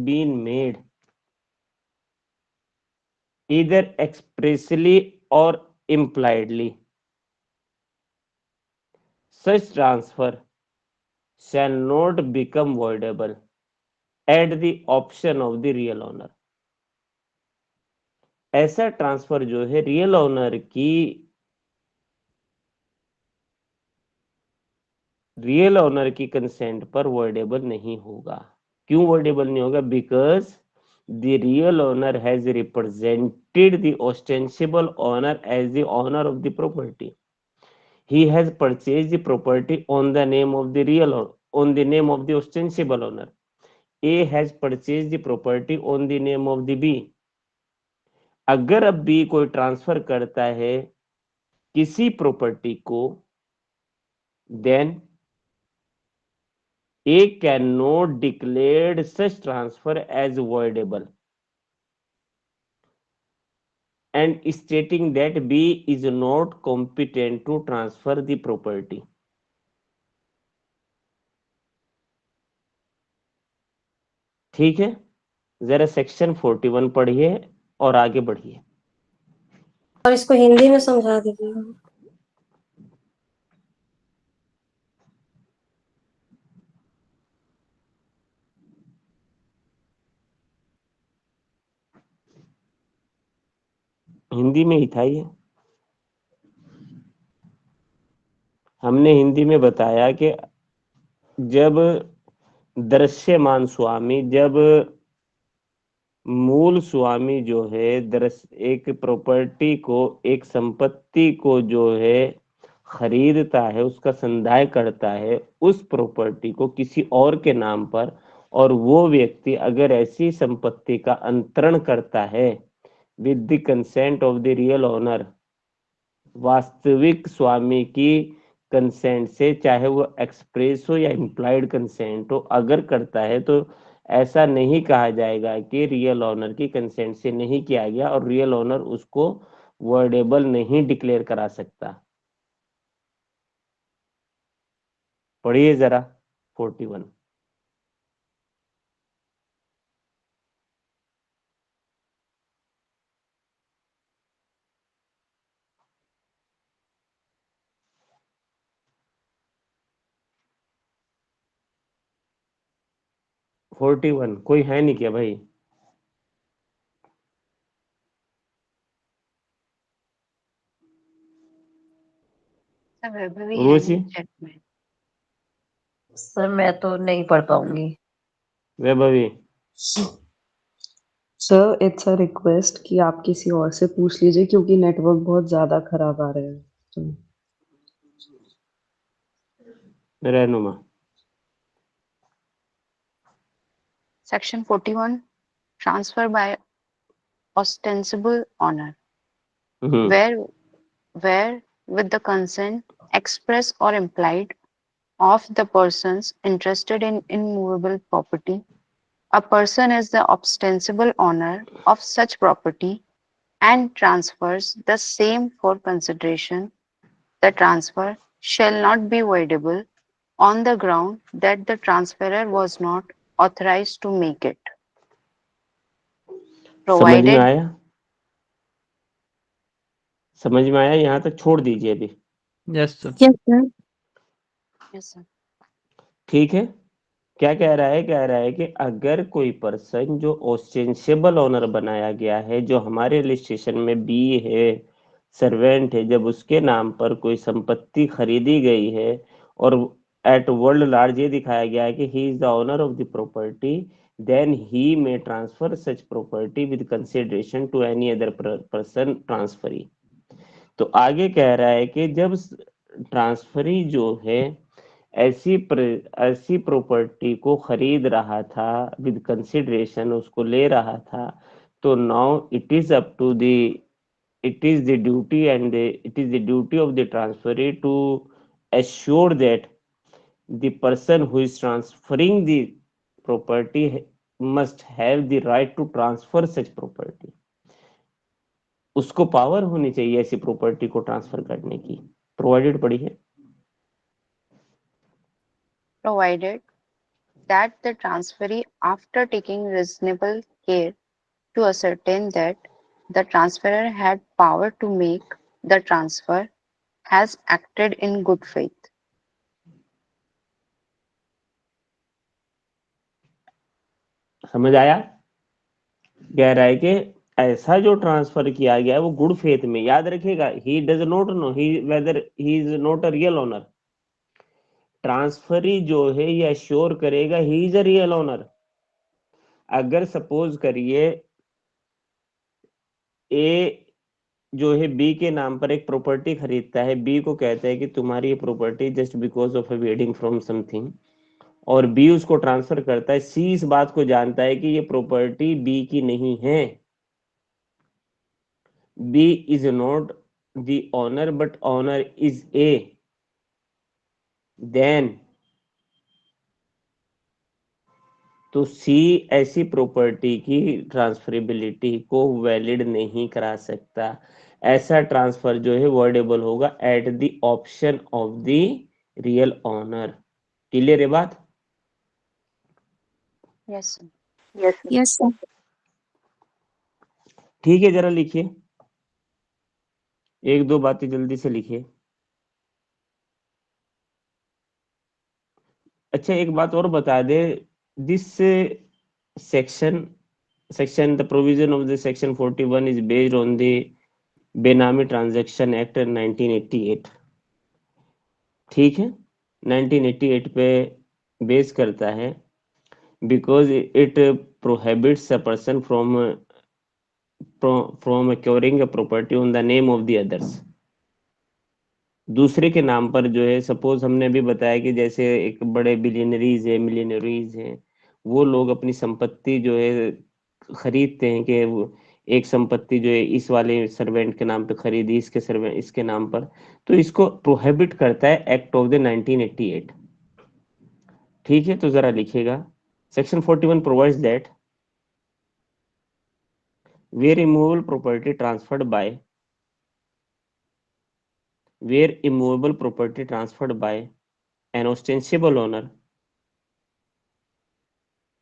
been made either expressly or impliedly, such transfer shall not become voidable at the option of the real owner. ऐसा transfer जो है real owner की consent पर voidable नहीं होगा। क्यों वॉइडेबल नहीं होगा? Because the real owner has represented the ostensible owner as the owner of the property. He has purchased the property on the name of the on the name of the ostensible owner. A has purchased the property on the name of the B. अगर अब B कोई transfer करता है किसी property को, then A cannot declare such transfer as voidable and stating that B is not competent to transfer the property. ठीक है, जरा सेक्शन 41 पढ़िए और आगे बढ़िए। और इसको हिंदी में समझा दीजिए। हिंदी में ही था ये। हमने हिंदी में बताया कि जब दृश्यमान स्वामी, जब मूल स्वामी जो है एक प्रॉपर्टी को, एक संपत्ति को जो है खरीदता है, उसका संदाय करता है उस प्रॉपर्टी को किसी और के नाम पर, और वो व्यक्ति अगर ऐसी संपत्ति का अंतरण करता है with the consent of the real owner, वास्तविक स्वामी की कंसेंट से, चाहे वो एक्सप्रेस हो या इम्प्लाइड कंसेंट हो, अगर करता है तो ऐसा नहीं कहा जाएगा कि रियल ओनर की कंसेंट से नहीं किया गया और रियल ओनर उसको वर्डेबल नहीं डिक्लेयर करा सकता। पढ़िए जरा 41। कोई है नहीं क्या भाई? रुचि, सर मैं तो नहीं पढ़ पाऊंगी। Vaibhavi, sir it's a request कि आप किसी और से पूछ लीजिए क्योंकि नेटवर्क बहुत ज्यादा खराब आ रहे हैं। तो रहनुमा। Section 41, transfer by ostensible owner, where with the consent express or implied of the persons interested in immovable property, a person is the ostensible owner of such property and transfers the same for consideration. The transfer shall not be voidable on the ground that the transferor was not authorized to make it. समझ में Provided आया? समझ में आया? यहाँ तक छोड़ दीजिए अभी। Yes sir. yes, sir. ठीक है। क्या कह रहा है? कह रहा है कि अगर कोई पर्सन जो ऑस्टेंसिबल ओनर बनाया गया है, जो हमारे रजिस्ट्रेशन में बी है, सर्वेंट है, जब उसके नाम पर कोई संपत्ति खरीदी गई है और एट वर्ल्ड लार्ज ये दिखाया गया है कि he is the owner of the property, then he may transfer such property with consideration to any other person transferee. तो आगे कह रहा है कि जब ट्रांसफरी जो है ऐसी प्रॉपर्टी को खरीद रहा था विद कंसिडरेशन, उसको ले रहा था, तो now it is the duty of the transferee to assure that the person who is transferring the property must have the right to transfer such property. उसको पावर होनी चाहिए ऐसी प्रॉपर्टी को ट्रांसफर करने की। प्रोवाइडेड पड़ी है। Provided that the transferee, after taking reasonable care to ascertain that the transferor had power to make the transfer, has acted in good faith. समझ आया? कह रहा है कि ऐसा जो ट्रांसफर किया गया है वो गुड फेथ में, याद रखिएगा, he does not know he weather he is not a real owner. Transferee जो है ये अश्योर करेगा he is a real owner. अगर सपोज करिए ए जो है बी के नाम पर एक प्रॉपर्टी खरीदता है, बी को कहता है कि तुम्हारी ये property just because of avoiding from something, और बी उसको ट्रांसफर करता है। सी इस बात को जानता है कि ये प्रॉपर्टी बी की नहीं है, B is not the owner but owner is A, then तो सी ऐसी प्रॉपर्टी की ट्रांसफरेबिलिटी को वैलिड नहीं करा सकता। ऐसा ट्रांसफर जो है वर्डेबल होगा eight the option of the real owner. Clear है बात? Yes, sir. Yes, sir. ठीक है, जरा लिखिए, एक दो बातें जल्दी से लिखिए। अच्छा, एक बात और बता दे, this section the provision of the section 41 is based on the बेनामी ट्रांजैक्शन एक्ट 1988। ठीक है, 1988 पे बेस करता है, because it prohibits a person from occurring a property on the name of the others. दूसरे के नाम पर जो है, सपोज हमने अभी बताया कि जैसे एक बड़े बिलियनरीज है, मिलियनरीज हैं, वो लोग अपनी संपत्ति जो है खरीदते हैं कि वो एक संपत्ति जो है इस वाले सर्वेंट के नाम पे खरीदी, इसके सर्वेंट इसके नाम पर, तो इसको प्रोहिबिट करता है एक्ट ऑफ द 1988। ठीक है, तो जरा लिखिएगा, section 41 provides that where immovable property transferred by where immovable property transferred by an ostensible owner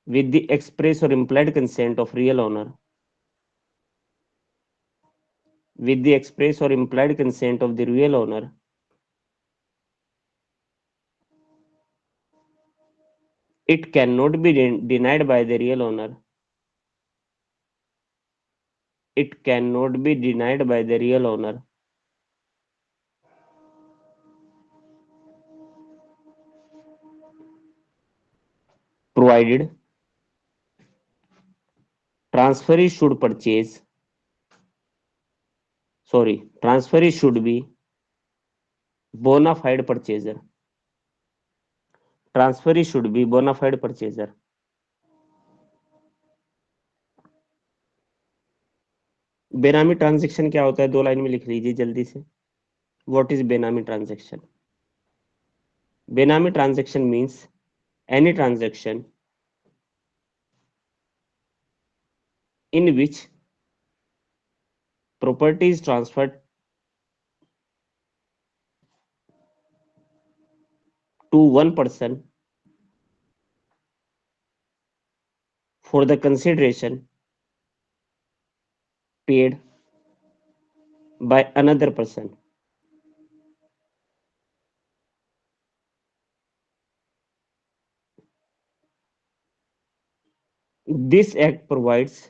with the express or implied consent of real owner, with the express or implied consent of the real owner, it cannot be denied by the real owner, it cannot be denied by the real owner provided transferee should be bona fide purchaser, transferee should be bona fide purchaser। बेनामी transaction क्या होता है, दो line में लिख लीजिए जल्दी से। व्हाट इज बेनामी ट्रांजैक्शन? बेनामी transaction means any transaction in which property is transferred to one person for the consideration paid by another person। This act provides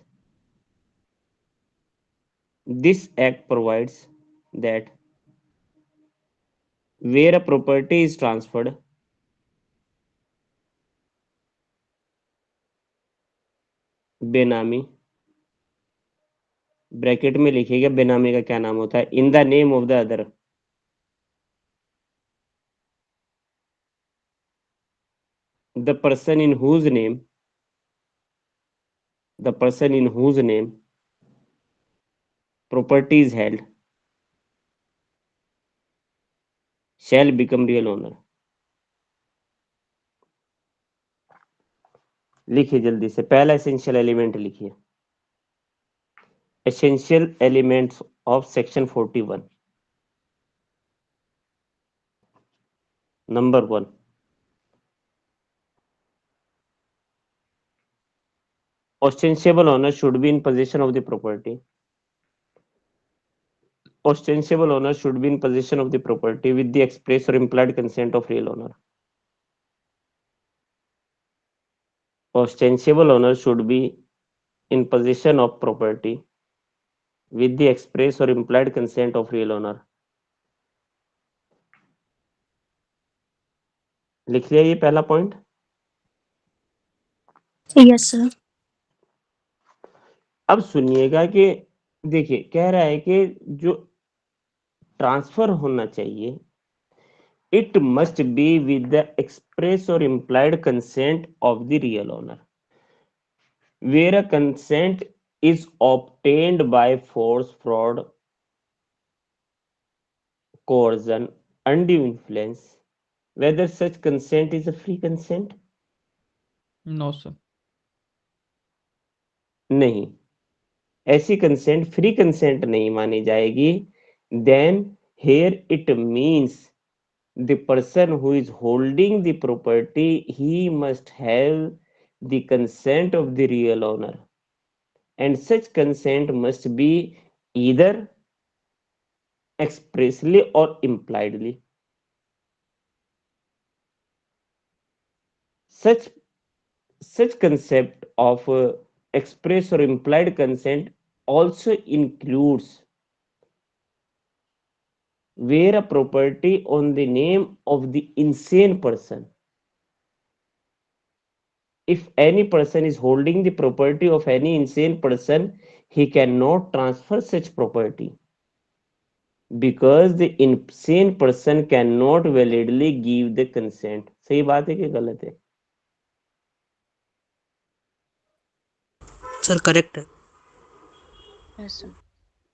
that where a property is transferred बेनामी, bracket में लिखिएगा बेनामी का क्या नाम होता है, in the name of the other, the person in whose name property is held shall become real owner। लिखिए जल्दी से, पहला एसेंशियल एलिमेंट लिखिए, essential elements of section 41। Number 1, ostensible owner should be in possession of the property. Ostensible owner should be in possession of the property with the express or implied consent of real owner. Ostensible owner should be in possession of property with the express or implied consent of real owner. लिख लिया ये पहला point. Yes sir. अब सुनिएगा कि देखिए कह रहा है कि जो ट्रांसफर होना चाहिए it must be with the express or implied consent of the real owner, where a consent is obtained by force, fraud, coercion, undue influence, whether such consent is a free consent. No sir. नहीं, ऐसी consent free consent नहीं मानी जाएगी। Then here it means the person who is holding the property, he must have the consent of the real owner, and such consent must be either expressly or impliedly. Such concept of express or implied consent also includes where a property on the name of the insane person, if any person is holding the property of any insane person, he cannot transfer such property because the insane person cannot validly give the consent. सही बात है कि गलत है? Sir correct है। Yes, sir.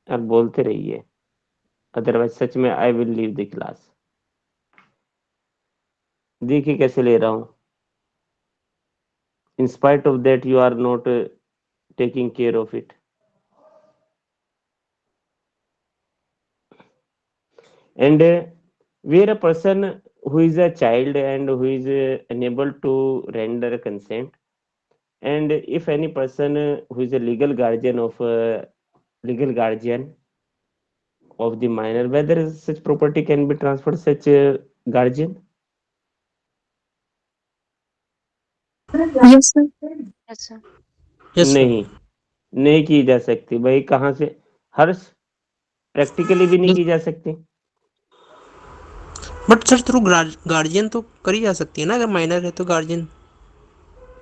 अब बोलते रहिए, अदरवाइज सच में I will leave the class. देखिए कैसे ले रहा हूं। In spite of that, you are not taking care of it. And where a person who is a child and who is unable to render consent, and if any person who is a legal guardian of the minor, whether such property can be transferred such guardian. Yes sir. Yes, sir. Yes sir. नहीं की जा सकती भाई। कहाँ से? हर्ष, practically भी नहीं की जा सकती। बट सर थ्रू गार्जियन तो करी जा सकती है ना, अगर माइनर है तो गार्जियन।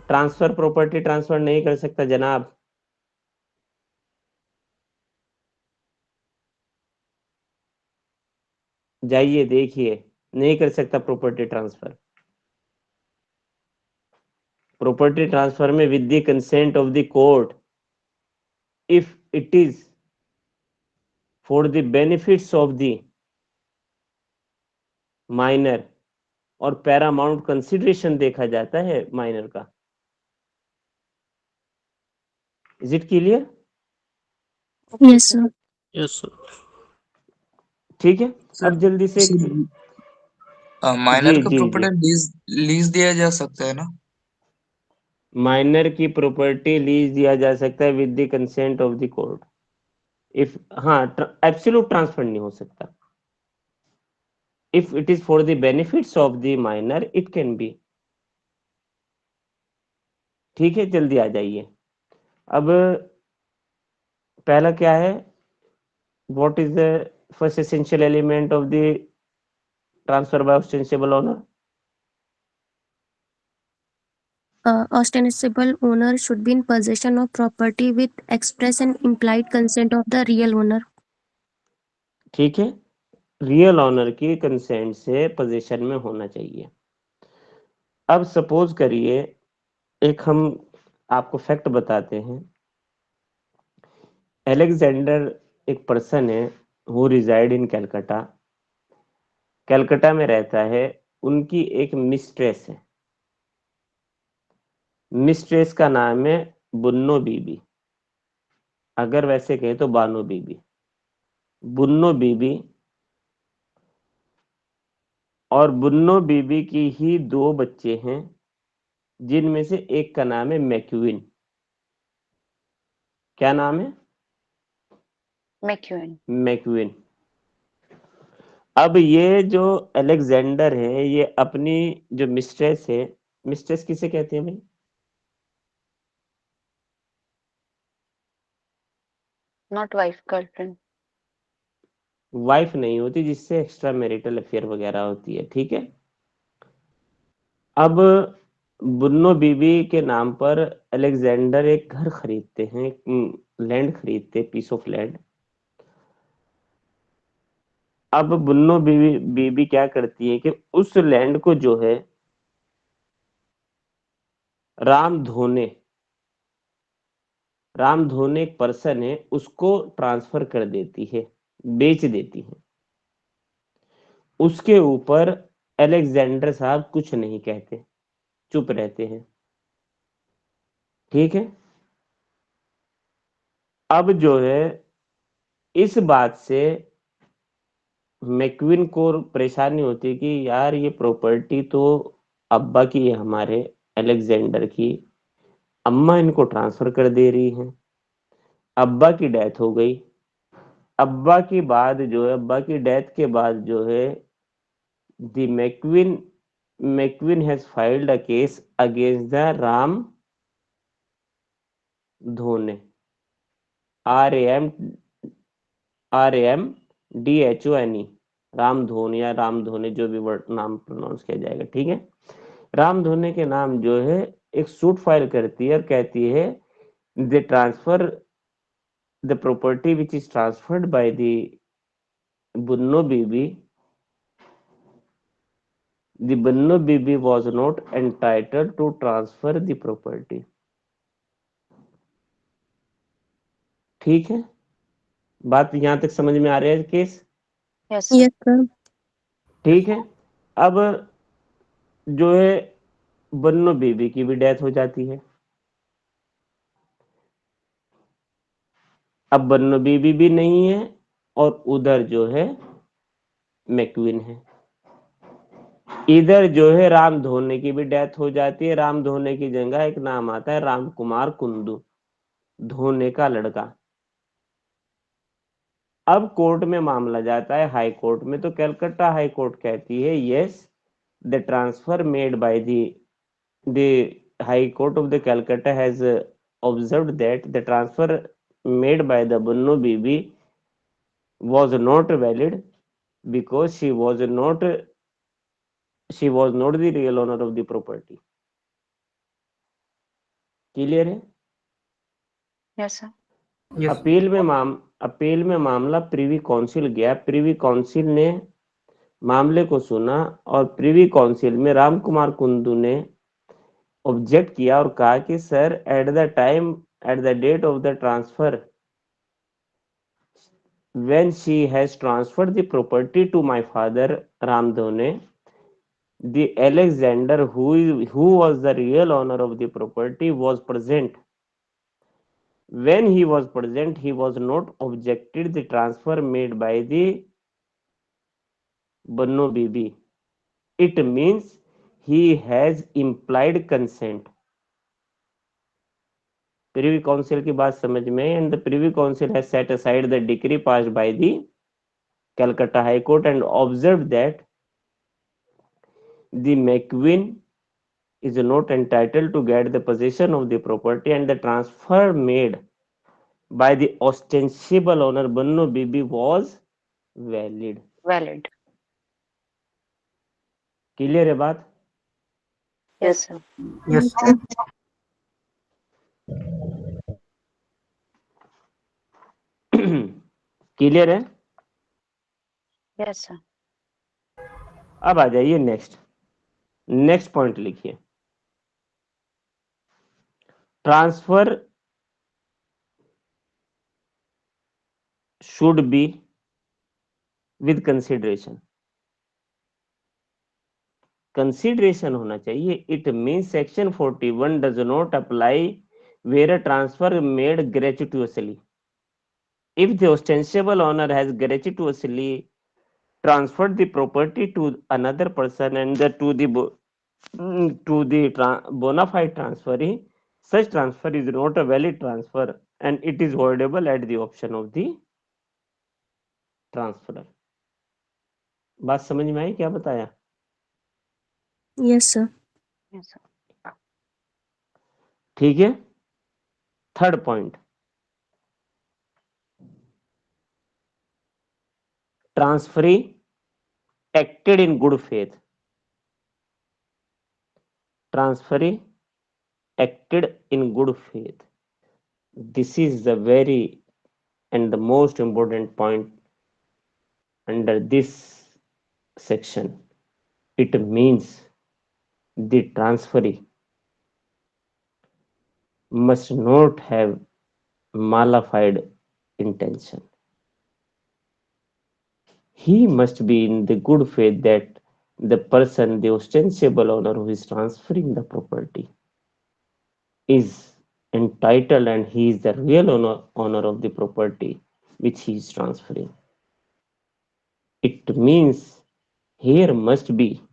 ट्रांसफर प्रॉपर्टी ट्रांसफर नहीं कर सकता जनाब। जाइए देखिए, नहीं कर सकता प्रॉपर्टी ट्रांसफर। प्रॉपर्टी ट्रांसफर में with the consent of the court, if it is for the benefits of the minor और पैरामाउंट कंसिडरेशन देखा जाता है माइनर का। Is it clear? Yes sir. Yes sir. ठीक है। अब जल्दी से माइनर जी का जी जी, प्रॉपर्टी लीज दिया जा सकता है ना? माइनर की प्रॉपर्टी लीज दिया जा सकता है with the consent of the court. If हाँ, एब्सोल्यूट ट्रांसफर नहीं हो सकता। If it is for the benefits of the minor it can be. ठीक है, जल्दी आ जाइए। अब पहला क्या है? What is the first essential element of the transfer by ostensible owner? Ostensible owner should be in possession of property with express and implied consent of the real owner. ठीक है, रियल ऑनर की consent से position में होना चाहिए। अब suppose करिए, एक हम आपको फैक्ट बताते हैं। एलेक्जेंडर एक पर्सन है हु रिजाइड इन कलकत्ता। कलकत्ता में रहता है। उनकी एक मिस्ट्रेस है। मिस्ट्रेस का नाम है बुन्नो बीबी, अगर वैसे कहे तो बानो बीबी। बुन्नो बीबी, और बुन्नो बीबी की ही 2 बच्चे हैं, जिनमें से एक का नाम है मैक्यूइन। क्या नाम है? मैक्यूइन। मैक्विन। अब ये जो अलेक्जेंडर है, ये अपनी जो मिस्ट्रेस है, मिस्ट्रेस किसे कहते हैं भाई? Not wife, girlfriend. वाइफ नहीं होती, जिससे एक्स्ट्रा मैरिटल अफेयर वगैरह होती है, ठीक है। अब बुन्नो बीबी के नाम पर अलेक्जेंडर एक घर खरीदते हैं, लैंड खरीदते, पीस ऑफ लैंड। अब बुन्नो बीबी बीबी क्या करती है कि उस लैंड को जो है रामधोने रामधोने एक पर्सन है, उसको ट्रांसफर कर देती है, बेच देती है। उसके ऊपर अलेक्जेंडर साहब कुछ नहीं कहते, चुप रहते हैं, ठीक है। अब जो है इस बात से मैक्विन को परेशानी होती है कि यार ये प्रॉपर्टी तो अब्बा की है, हमारे अलेक्जेंडर की, अम्मा इनको ट्रांसफर कर दे रही हैं। अब्बा की डेथ हो गई। अब्बा की डेथ के बाद जो है the McQueen has filed a case against the Ram Dhone, RAMDHONE, Ram धोने या राम धोने, जो भी वर्ड नाम प्रोनाउंस किया जाएगा, ठीक है। राम धोने के नाम जो है एक सूट फाइल करती है और कहती है the transfer the property which is transferred by the Banno Bibi, the Banno Bibi was not entitled to transfer the property। ठीक है, बात यहां तक समझ में आ रही है case? Yes sir. Yes, sir. ठीक है। अब जो है बन्नो बीबी की भी डेथ हो जाती है। अब बन्नो बीबी भी नहीं है और उधर जो है मैक्विन है। इधर जो है राम धोने की भी डेथ हो जाती है। राम धोने की जगह एक नाम आता है राम कुमार कुंदू, धोने का लड़का। अब कोर्ट में मामला जाता है हाई कोर्ट में, तो कलकत्ता हाई कोर्ट कहती है yes the transfer made by the high court of the Calcutta has observed that the transfer made by the Banno Bibi was not valid because she was not the real owner of the property। Clear है? Yes sir. Yes appeal में मामला Privi council गया। Privi council ने मामले को सुना और Privi council में राम कुमार कुंदू ने ऑब्जेक्ट किया और कहा कि sir at the date of the transfer when she has transferred the property to my father Ramdhone, the Alexander who was the real owner of the property was present। When he was present, he was not objected the transfer made by the Banno Bibi। It means he has implied consent। Privi council की बात समझ में? And the Privi council has set aside the decree passed by the Calcutta High Court and observed that the McQueen is not entitled to get the possession of the property and the transfer made by the ostensible owner Banno Bibi was valid। Valid. Clear है बात? Yes sir. Yes clear है? Yes sir. अब आ जाइए next point लिखिए। Transfer should be with consideration. Consideration होना चाहिए। It mean section 41 does not apply where a transfer made gratuitously. If the ostensible owner has gratuitously transferred the property to another person and to the bona fide transferee such transfer is not a valid transfer and it is voidable at the option of the transferor. बात समझ में आई? क्या बताया? Yes, sir. Yes, sir. ठीक है. Third point, transferee acted in good faith. Transferee acted in good faith. This is the very and the most important point under this section. It means the transferee must not have malified intention. He must be in the good faith that the person, the ostensible owner who is transferring the property, is entitled and he is the real owner of the property which he is transferring. It means here must be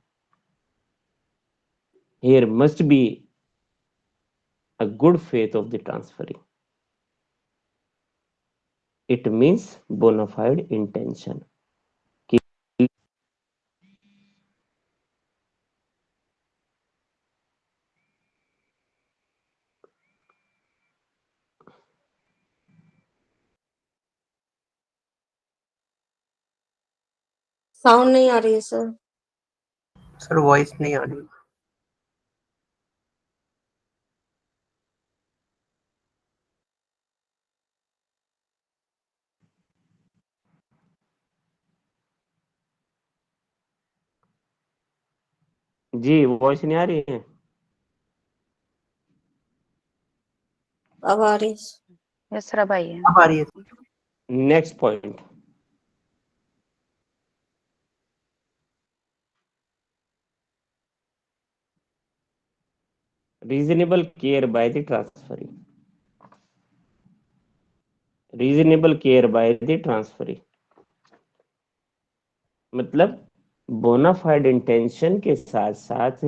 a good faith of the transferring. It means bona fide intention. Sound नहीं आ रही है sir. Sir voice नहीं आ रही। जी voice नहीं आ रही है? अब आ रही है। Yes, sir. अब आई है। अब आ रही है। Next point, reasonable care by the transferee. Reasonable care by the transferee मतलब बोनाफाइड इंटेंशन के साथ साथ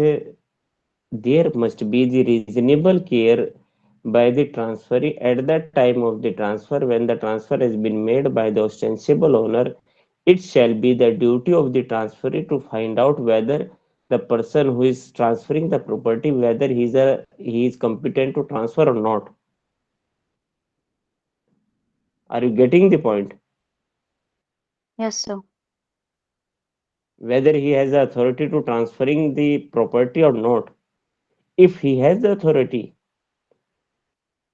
there must be the reasonable care by the transferee at the time of the transfer. When the transfer has been made by the ostensible owner, it shall be the duty of the transferee to find out whether the person who is transferring the property, whether he is competent to transfer or not. Are you getting the point? Yes, sir. Whether he has the authority to transferring the property or not. If he has the authority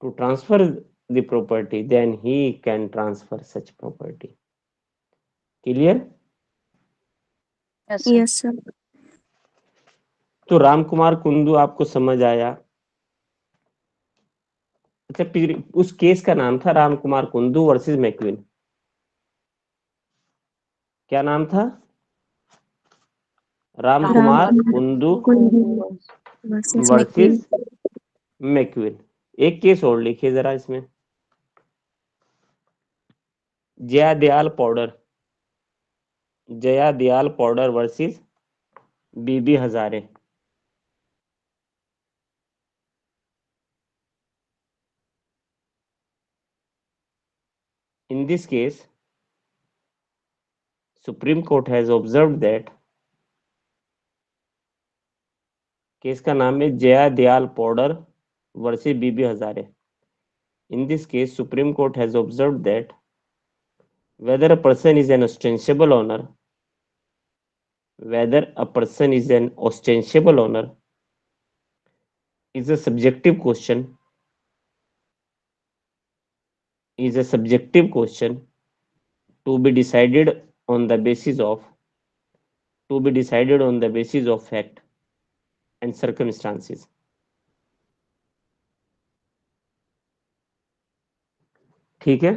to transfer the property, then he can transfer such property. Clear? Yes, sir. Yes, sir. तो राम कुमार कुंदू आपको समझ आया? अच्छा, उस case का नाम था Ram Kumar Kundu versus McQueen. क्या नाम था? Ram Kumar Kundu versus versus McQueen. एक केस और लिखिए जरा इसमें, Jaya Dayal Poddar versus Bibi Hazare. In this case, Supreme Court has observed that case का नाम है Jaya Dayal Poddar versus Bibi Hazare. In this case, Supreme Court has observed that whether a person is an ostensible owner, is a subjective question to be decided on the basis of fact and circumstances. ठीक है?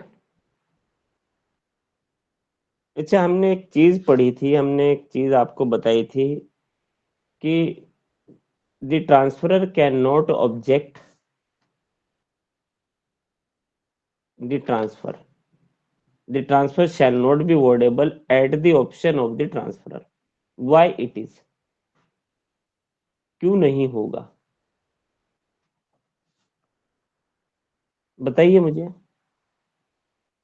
अच्छा, हमने एक चीज पढ़ी थी, हमने एक चीज आपको बताई थी कि the transferor cannot object the transfer. The transfer shall not be voidable at the option of the transferor. Why it is? क्यों नहीं होगा? बताइए मुझे,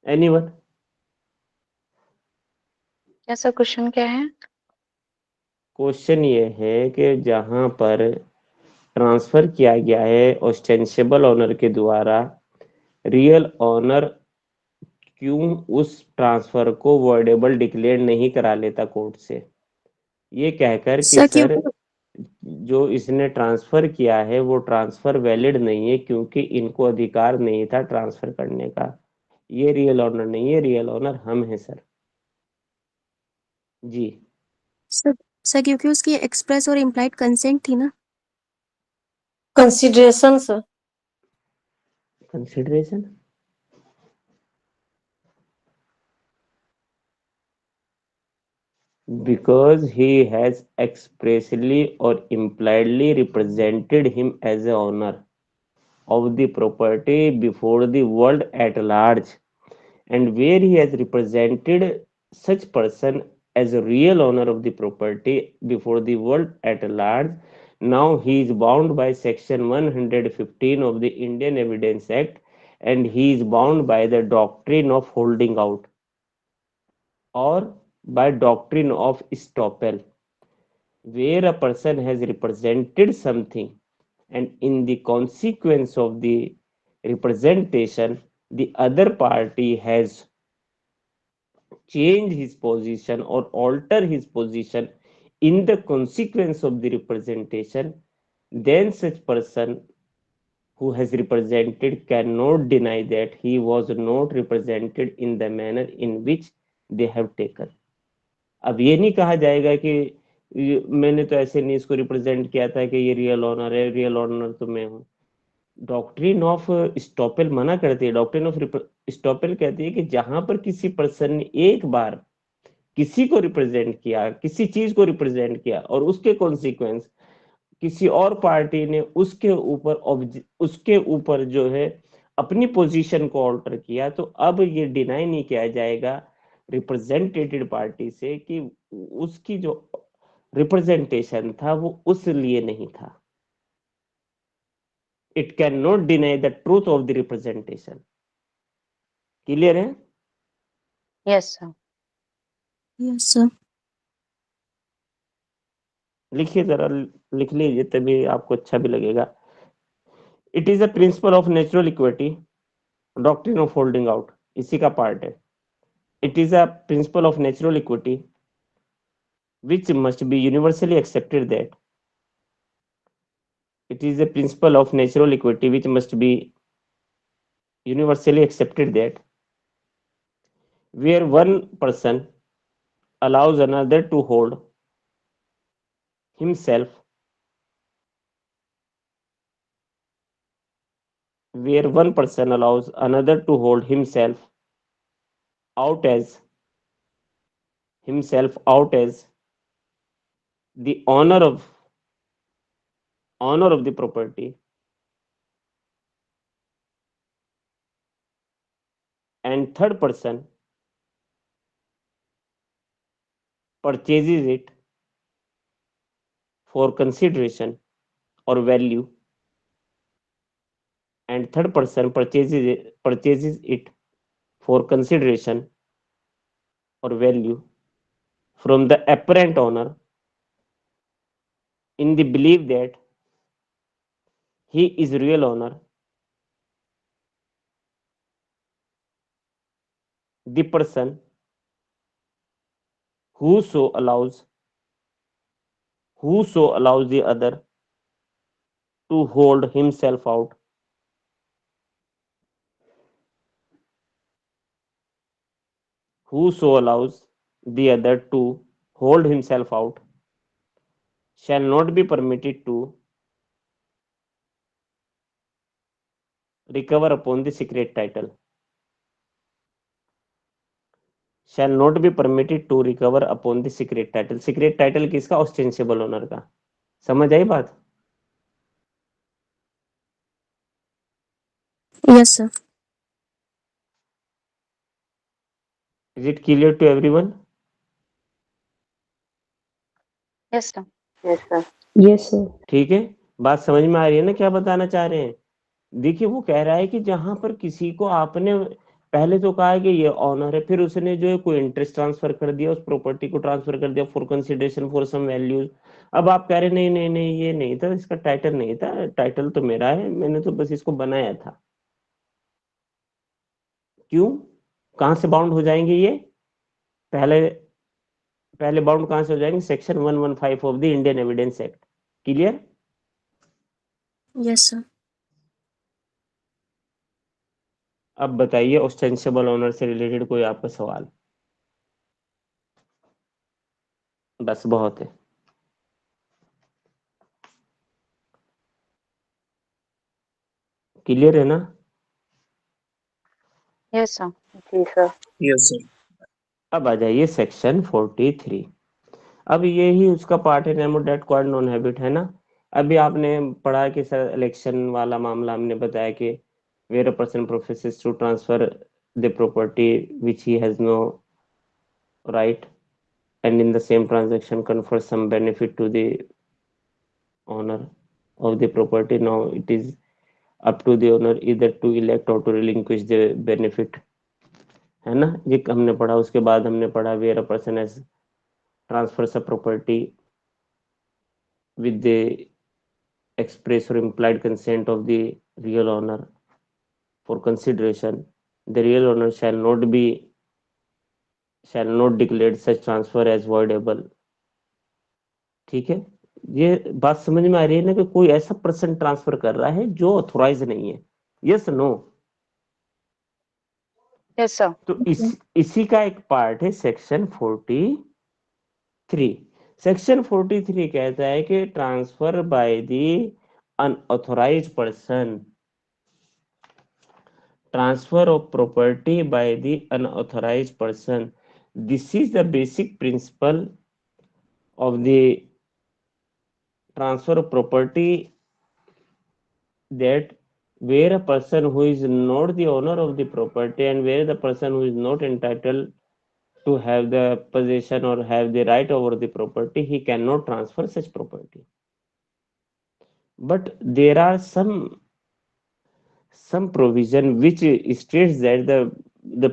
एनीवन? क्या सर क्वेश्चन क्या है? क्वेश्चन ये है कि जहां पर ट्रांसफर किया गया है ऑस्टेंसिबल ऑनर के द्वारा, रियल ऑनर क्यों उस ट्रांसफर को वॉइडेबल डिक्लेयर नहीं करा लेता कोर्ट से, ये कहकर कि सर सर क्योंकि जो इसने ट्रांसफर किया है वो ट्रांसफर वैलिड नहीं है क्योंकि इनको अधिकार नहीं था ट्रांसफर करने का। ये रियल ऑनर नहीं है, रियल ऑनर हम हैं सर। जी। सर सर क्योंकि उसकी एक्सप्रेस और इम्प्लाइड कंसेंट थी ना। Consideration sir. Consideration? because he has expressly or impliedly represented him as a owner of the property before the world at large, and where he has represented such person as a real owner of the property before the world at large, now he is bound by section 115 of the Indian Evidence Act, and he is bound by the doctrine of holding out or by doctrine of estoppel, where a person has represented something and in the consequence of the representation the other party has changed his position or alter his position in the consequence of the representation, then such person who has represented cannot deny that he was not represented in the manner in which they have taken. अब ये नहीं कहा जाएगा कि मैंने तो ऐसे नहीं इसको रिप्रेजेंट किया था कि ये रियल ऑनर है, रियल ऑनर तो मैं हूँ। डॉक्ट्रिन ऑफ स्टॉपेल मना करती है, डॉक्ट्रिन ऑफ स्टॉपेल कहती है कि जहां पर किसी पर्सन ने एक बार किसी को रिप्रेजेंट किया, किसी चीज को रिप्रेजेंट किया और उसके कॉन्सिक्वेंस किसी और पार्टी ने उसके ऊपर जो है अपनी पोजीशन को ऑल्टर किया, तो अब ये डिनाई नहीं किया जाएगा रिप्रेजेंटेटेड पार्टी से कि उसकी जो रिप्रेजेंटेशन था वो उस लिए नहीं था। It can not deny the truth of the representation. Clear है? Yes sir. Yes sir. लिखिए जरा, लिख लीजिए तभी आपको अच्छा भी लगेगा। It is a principle of natural equity, doctrine of holding out इसी का पार्ट है। It is a principle of natural equity which must be universally accepted that it is a principle of natural equity which must be universally accepted that where one person allows another to hold himself, where one person allows another to hold out as himself out as the owner of the property, and third person purchases it for consideration or value, and third person purchases it for consideration or value from the apparent owner in the belief that he is real owner, the person whoso allows the other to hold himself out, whoso allows the other to hold himself out shall not be permitted to recover upon the secret title, shall not be permitted to recover upon the secret title। secret title किसका? Ostensible owner का। समझ आई बात? Yes sir. Is it clear to everyone? Yes sir. Yes sir. ठीक है, बात समझ में आ रही है ना क्या बताना चाह रहे हैं? देखिए वो कह रहा है कि जहां पर किसी को आपने पहले तो कहा है कि ये ऑनर है, फिर उसने जो है कोई इंटरेस्ट ट्रांसफर कर दिया, उस प्रॉपर्टी को ट्रांसफर कर दिया for consideration for some values. अब आप कह रहे नहीं नहीं नहीं ये नहीं था, इसका टाइटल नहीं था, टाइटल तो मेरा है, मैंने तो बस इसको बनाया था। क्यों, कहां से बाउंड हो जाएंगे ये? पहले पहले बाउंड कहां से हो जाएंगे? Section 115 of the Indian evidence act. Clear? Yes, sir. अब बताइए ऑस्टेंसिबल ओनर से रिलेटेड कोई आपका सवाल? बस बहुत है। क्लियर है ना? Yes, sir. जी सर। Yes sir. अब आ जाइए सेक्शन 43। अब यही उसका पार्ट है, nemo dat quod non habet, है ना? अभी आपने पढ़ा कि सर इलेक्शन वाला मामला हमने बताया कि where a person professes to transfer the property which he has no right and in the same transaction confer some benefit to the owner of the property. Now it is up to the owner either to elect or to relinquish the benefit, है ना? ये हमने पढ़ा। उसके बाद हमने पढ़ा where a person has transfers a property with the express or implied consent of the real owner for consideration, the real owner shall not declare such transfer as voidable। ठीक है, ये बात समझ में आ रही है ना कि कोई ऐसा पर्सन ट्रांसफर कर रहा है जो ऑथोराइज नहीं है? Yes no? Yes, sir. तो इसी का एक पार्ट है सेक्शन 43। सेक्शन 43 कहता है कि transfer by the unauthorised person, transfer of property by the unauthorized person, this is the basic principle of the transfer of property, that where a person who is not the owner of the property and where the person who is not entitled to have the possession or have the right over the property, he cannot transfer such property. But there are some provision which states that the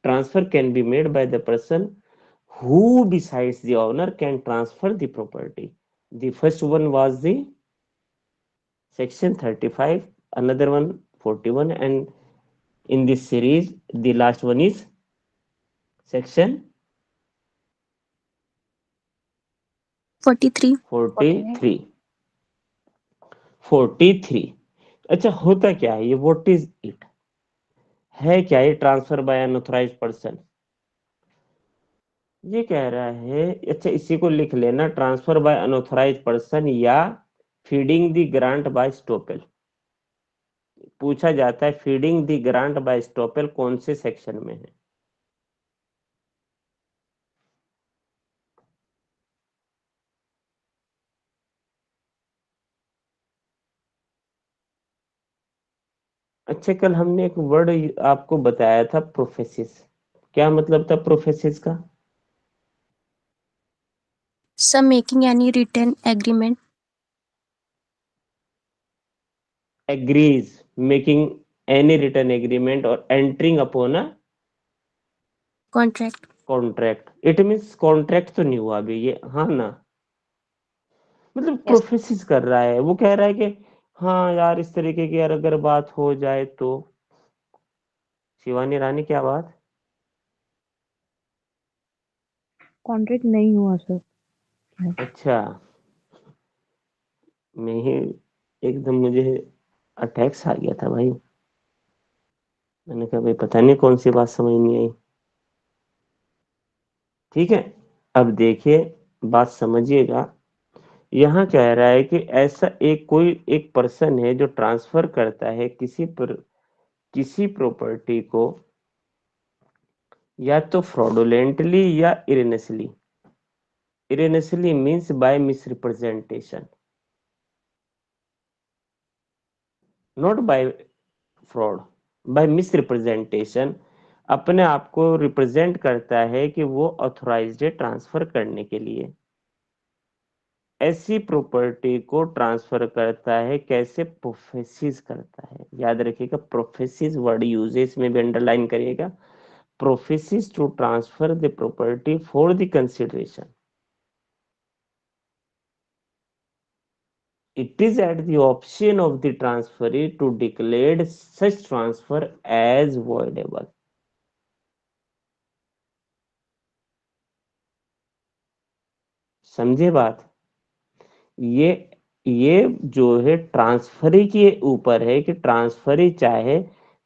transfer can be made by the person who besides the owner can transfer the property. The first one was the section 35, another one 41, and in this series the last one is section 43. 43। अच्छा, होता क्या है ये? What is it? है क्या ये transfer by unauthorised person? ये कह रहा है, अच्छा इसी को लिख लेना, ट्रांसफर बाय अनऑथराइज्ड पर्सन या feeding the grant bye estoppel. पूछा जाता है feeding the grant bye estoppel कौन से सेक्शन में है? अच्छा, कल हमने एक वर्ड आपको बताया था, प्रोफेसिस। क्या मतलब था प्रोफेसिस का? Sir, making any written agreement. Agrees, making any written agreement or entering upon a Contract. Contract. It means contract तो नहीं हुआ अभी ये, हाँ ना? मतलब Yes. प्रोफेसिस कर रहा है, वो कह रहा है कि हाँ यार इस तरीके की यार अगर बात हो जाए तो। शिवानी रानी क्या बात? कॉन्ट्रैक्ट नहीं हुआ सर। अच्छा, मैं ही एकदम मुझे अटैक्स आ गया था भाई। मैंने कहा भाई पता नहीं कौन सी बात समझ नहीं आई। ठीक है, अब देखिए बात समझिएगा। यहाँ कह रहा है कि ऐसा कोई एक पर्सन है जो ट्रांसफर करता है किसी प्रॉपर्टी को, या तो फ्रॉडुलेंटली या erroneously. Erroneously means by misrepresentation, not by fraud, by misrepresentation. अपने आप को रिप्रेजेंट करता है कि वो ऑथोराइज्ड है ट्रांसफर करने के लिए। ऐसी प्रॉपर्टी को ट्रांसफर करता है कैसे? प्रोफेसिस करता है। याद रखिएगा, प्रोफेसिस वर्ड यूजेस में भी अंडरलाइन करिएगा। Professes to transfer the property for the consideration. It is at the option of the transferee to declare such transfer as voidable. समझे बात? ये जो है ट्रांसफरी के ऊपर है कि ट्रांसफरी चाहे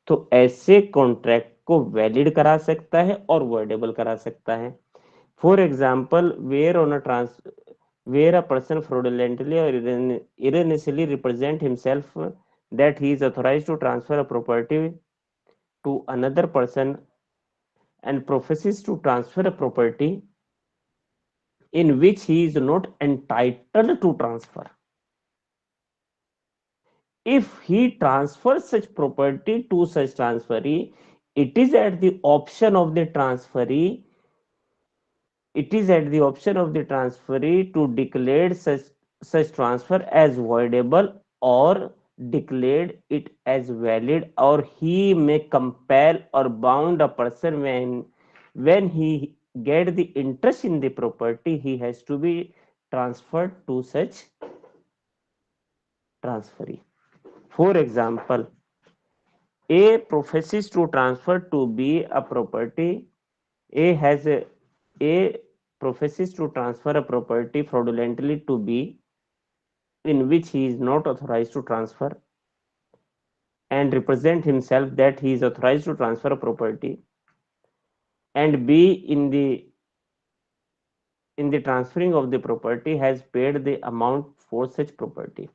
तो ऐसे कॉन्ट्रैक्ट को वैलिड करा सकता है और वॉइडेबल करा सकता है। For example, where a person fraudulently or erroneously represent himself that he is authorized to transfer a property to another person and professes to transfer a property in which he is not entitled to transfer. If he transfers such property to such transferee, it is at the option of the transferee to declare such transfer as voidable or declared it as valid, or he may compel or bound a person when he get the interest in the property he has to be transferred to such transferee. For example, A professes to transfer to B a property. A professes to transfer a property fraudulently to B in which he is not authorized to transfer and represent himself that he is authorized to transfer a property, and B in the transferring of the property has paid the amount for such property.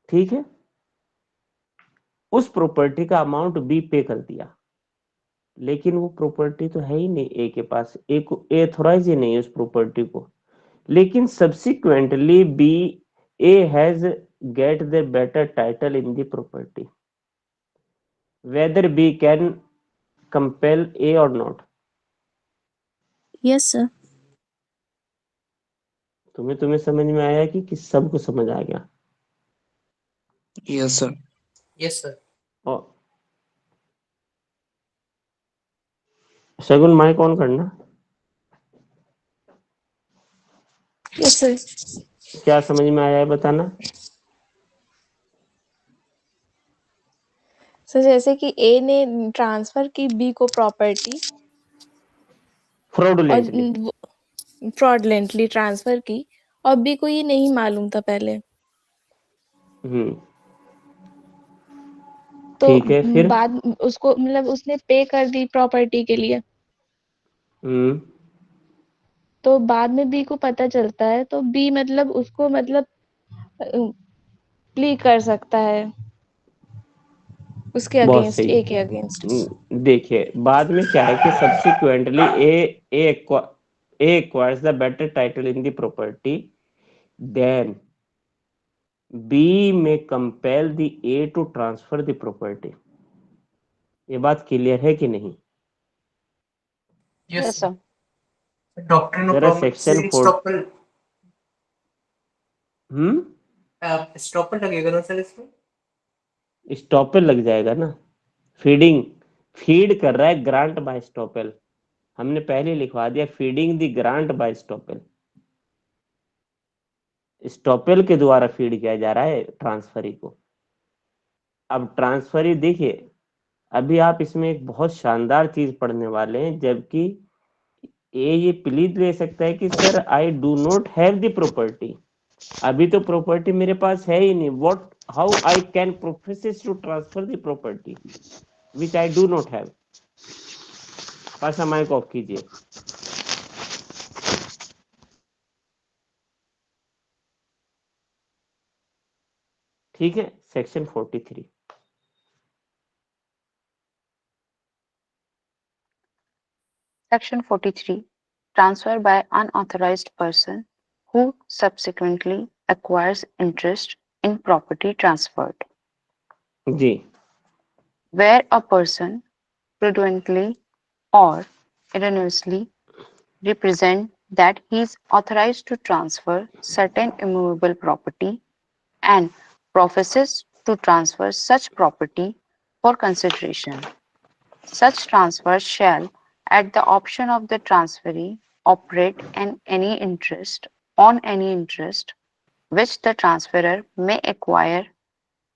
ठीक है, उस property का amount B पे कर दिया, लेकिन वो property तो है ही नहीं ए के पास, ए को ऑथोराइज ही नहीं उस प्रॉपर्टी को, लेकिन subsequently B A has get the better title in the property, whether B can compel A और नॉट। Yes, sir. तुम्हें समझ में आया कि सबको समझ आ गया? Yes sir. Yes sir. और शगुन माइक ऑन करना। Yes sir. क्या समझ में आया है बताना। सर जैसे कि ए ने ट्रांसफर की बी को प्रॉपर्टी फ्रॉडुलेंटली और फ्रॉडलेंटली ट्रांसफर की, और बी को ये नहीं मालूम था पहले, तो ठीक है, फिर बाद उसको मतलब उसने पे कर दी प्रॉपर्टी के लिए, तो बाद में बी को पता चलता है, तो बी मतलब उसको मतलब प्ली कर सकता है उसके बहुत अगेंस्ट, सही। ए के अगेंस्ट। देखिए बाद में क्या है कि subsequently A acquires the better title in the property, then B may compel the A to transfer the property. ये बात क्लियर है कि नहीं? Yes, sir. डॉक्ट्रिन ऑफ जरा सेक्शन प्रॉपर्टी 4 स्टॉपर लगेगा ना सर इसमें? स्टॉपेल लग जाएगा ना, फीड कर रहा है ग्रांट बाय स्टॉपेल, हमने पहले लिखवा दिया feeding the grant bye estoppel, estoppel के द्वारा फीड किया जा रहा है ट्रांसफरी को। अब ट्रांसफरी देखिए, अभी आप इसमें एक बहुत शानदार चीज पढ़ने वाले हैं, जबकि ये प्लीज ले सकता है कि sir I do not have the property, अभी तो प्रॉपर्टी मेरे पास है ही नहीं, what how I can process to transfer the property which I do not have. पासा माइक ऑफ कीजिए। ठीक है, section 43। Section 43. Transfer by unauthorized person who subsequently acquires interest in property transferred. जी, Where a person fraudulently or erroneously represent that he is authorized to transfer certain immovable property and professes to transfer such property for consideration. Such transfer shall, at the option of the transferee, operate on any interest which the transferor may acquire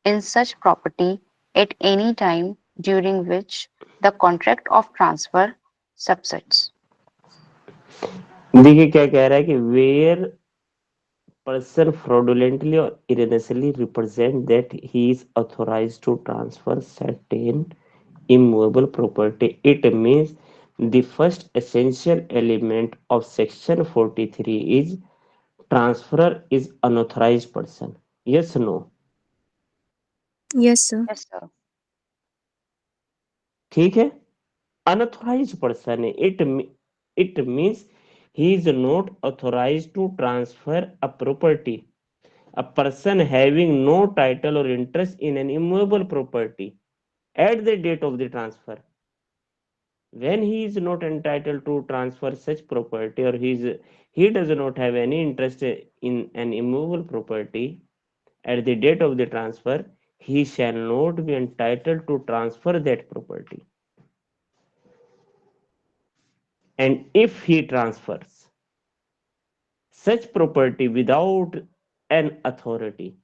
in such property at any time during which the contract of transfer subsists. देखिए क्या कह रहा है कि where person fraudulently or erroneously represent that he is authorized to transfer certain immovable property. It means the first essential element of section 43 is transferor is unauthorized person. Yes, no? Yes, sir. Yes, sir. ठीक है, unauthorized person है. It means he is not authorized to transfer a property. A person having no title or interest in an immovable property at the date of the transfer, when he is not entitled to transfer such property, or he does not have any interest in an immovable property at the date of the transfer, he shall not be entitled to transfer that property. And if he transfers such property without an authority,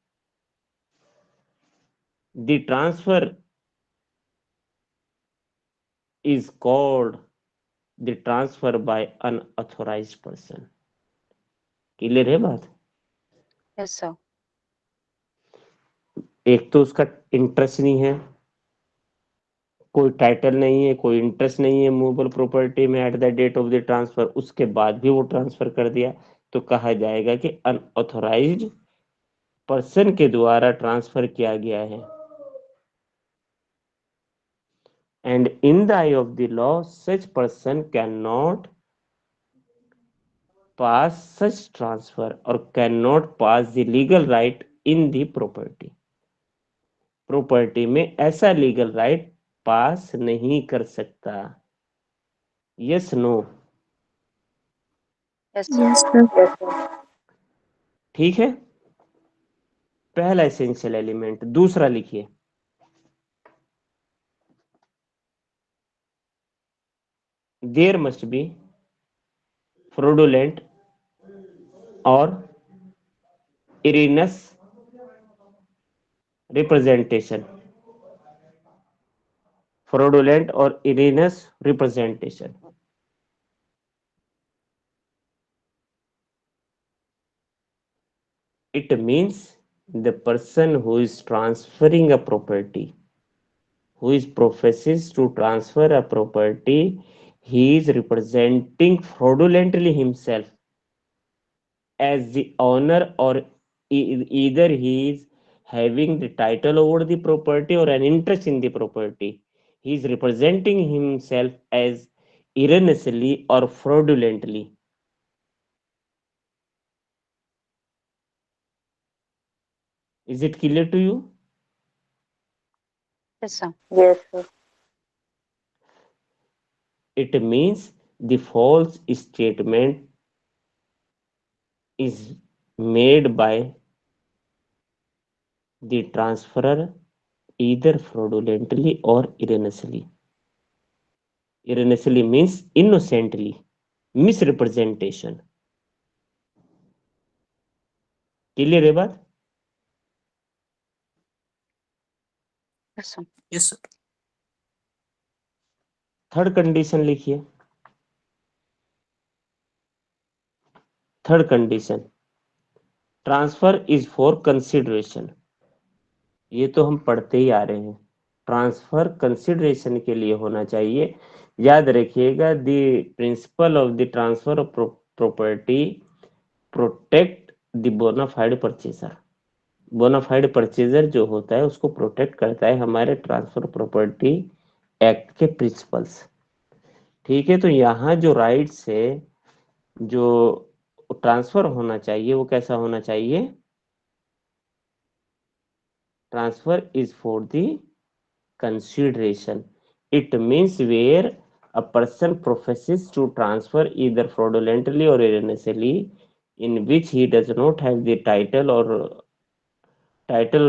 the transfer is called the transfer by unauthorized person. Clear है बात? Yes, sir. एक तो उसका interest नहीं है, कोई title नहीं है, कोई इंटरेस्ट नहीं है मूवेबल प्रॉपर्टी में at the date of the transfer, उसके बाद भी वो ट्रांसफर कर दिया, तो कहा जाएगा कि अनऑथोराइज्ड पर्सन के द्वारा ट्रांसफर किया गया है. And in the eye of the law, such person cannot pass such transfer or cannot pass the legal right in the property. Property में ऐसा लीगल राइट पास नहीं कर सकता. Yes no? Yes, sir. Yes, sir. ठीक है, पहला essential element. दूसरा लिखिए, देयर मस्ट बी फ्रॉडुलेंट और इरिनस रिप्रेजेंटेशन. फ्रॉडुलेंट और इरिनस representation. It means the person who is transferring a property, who is professes to transfer a property, he is representing fraudulently himself as the owner, or either he is having the title over the property or an interest in the property. He is representing himself as erroneously or fraudulently. Is it clear to you? Yes, sir. Yes, sir. It means the false statement is made by the transferor either fraudulently or erroneously. Erroneously means innocently, misrepresentation. Clear है बात? Yes, sir. Yes sir. Third condition लिखिए. Third condition, transfer is for consideration. ये तो हम पढ़ते ही आ रहे हैं, transfer consideration के लिए होना चाहिए. याद रखिएगा, the principle of the transfer of property protect the bona fide purchaser. Bona fide purchaser जो होता है उसको प्रोटेक्ट करता है हमारे ट्रांसफर प्रॉपर्टी एक्ट के प्रिंसिपल्स. ठीक है, तो यहाँ जो राइट्स है, जो ट्रांसफर होना चाहिए, वो कैसा होना चाहिए? Transfer is for the consideration. It means where a person professes to transfer either fraudulently or erroneously in which he does not have the title or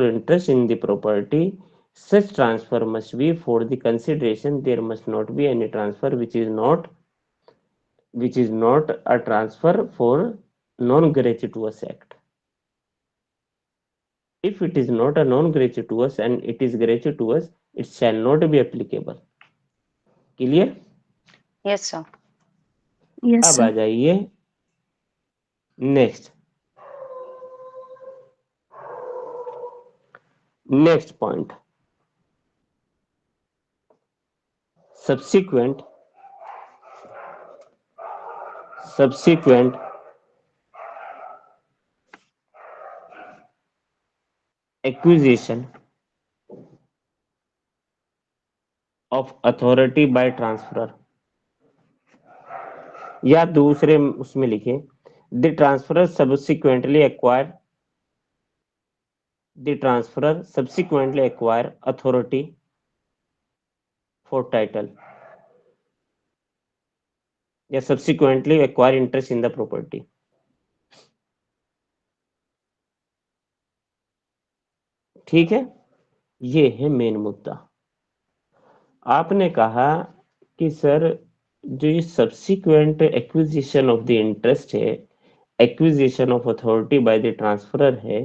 interest in the property, such transfer must be for the consideration. There must not be any transfer which is not a transfer for non-gratuitous act. If it is not a non-gratuitous and it is gratuitous, it shall not be applicable. Clear? Yes, sir. Yes, अब आ sir. जाइए next point, subsequent acquisition of authority by transferor, या दूसरे उसमें लिखे the transferor subsequently acquire authority for title या subsequently acquire interest in the property. ठीक है, ये है मेन मुद्दा। आपने कहा कि सर जो ये subsequent acquisition of the interest है, acquisition of authority by the transferor है,